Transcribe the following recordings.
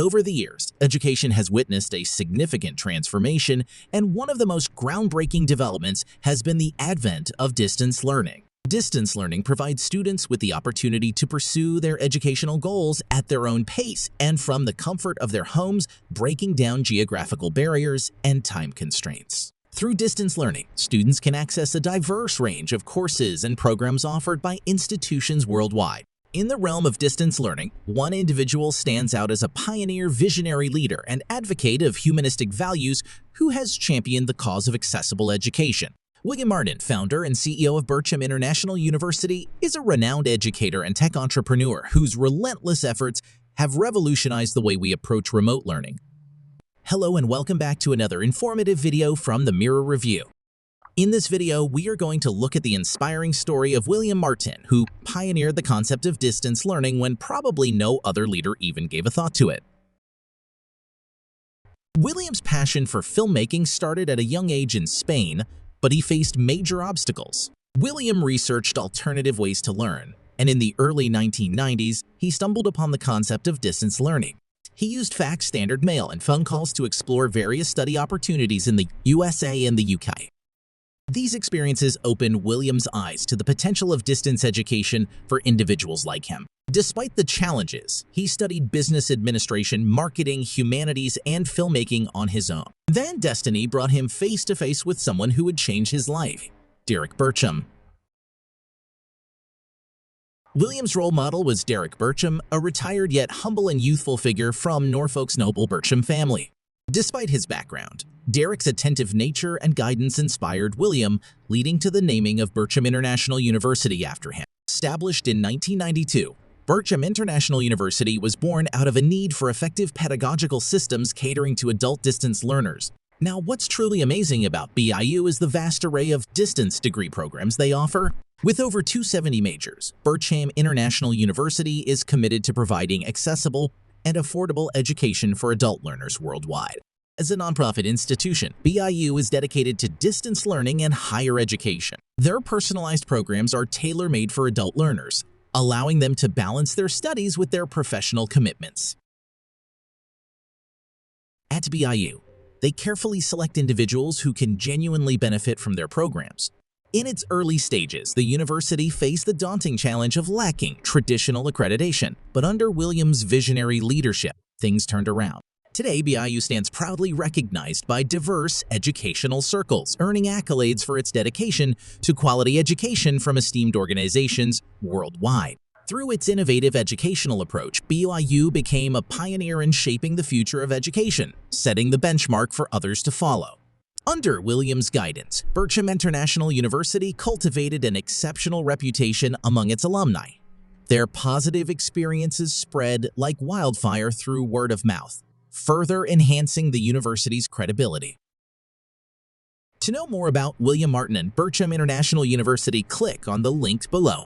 Over the years, education has witnessed a significant transformation, and one of the most groundbreaking developments has been the advent of distance learning. Distance learning provides students with the opportunity to pursue their educational goals at their own pace and from the comfort of their homes, breaking down geographical barriers and time constraints. Through distance learning, students can access a diverse range of courses and programs offered by institutions worldwide. In the realm of distance learning, one individual stands out as a pioneer, visionary leader, and advocate of humanistic values who has championed the cause of accessible education. William Martin, founder and CEO of Bircham International University, is a renowned educator and tech entrepreneur whose relentless efforts have revolutionized the way we approach remote learning. Hello and welcome back to another informative video from the Mirror Review. In this video, we are going to look at the inspiring story of William Martin, who pioneered the concept of distance learning when probably no other leader even gave a thought to it. William's passion for filmmaking started at a young age in Spain, but he faced major obstacles. William researched alternative ways to learn, and in the early 1990s, he stumbled upon the concept of distance learning. He used fax standard mail and phone calls to explore various study opportunities in the USA and the UK. These experiences opened William's eyes to the potential of distance education for individuals like him. Despite the challenges, he studied business administration, marketing, humanities, and filmmaking on his own. Then destiny brought him face to face with someone who would change his life, Derek Bircham. William's role model was Derek Bircham, a retired yet humble and youthful figure from Norfolk's noble Bircham family. Despite his background, Derek's attentive nature and guidance inspired William, leading to the naming of Bircham International University after him. Established in 1992, Bircham International University was born out of a need for effective pedagogical systems catering to adult distance learners. Now, what's truly amazing about BIU is the vast array of distance degree programs they offer. With over 270 majors, Bircham International University is committed to providing accessible and affordable education for adult learners worldwide. As a nonprofit institution, BIU is dedicated to distance learning and higher education. Their personalized programs are tailor-made for adult learners, allowing them to balance their studies with their professional commitments. At BIU, they carefully select individuals who can genuinely benefit from their programs. In its early stages, the university faced the daunting challenge of lacking traditional accreditation, but under William's visionary leadership, things turned around. Today, BIU stands proudly recognized by diverse educational circles, earning accolades for its dedication to quality education from esteemed organizations worldwide. Through its innovative educational approach, BIU became a pioneer in shaping the future of education, setting the benchmark for others to follow. Under William's guidance, Bircham International University cultivated an exceptional reputation among its alumni. Their positive experiences spread like wildfire through word of mouth, further enhancing the university's credibility. To know more about William Martin and Bircham International University, click on the link below.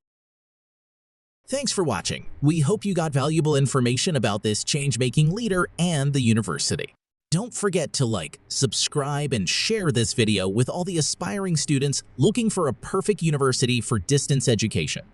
Thanks for watching. We hope you got valuable information about this change-making leader and the university. Don't forget to like, subscribe, and share this video with all the aspiring students looking for a perfect university for distance education.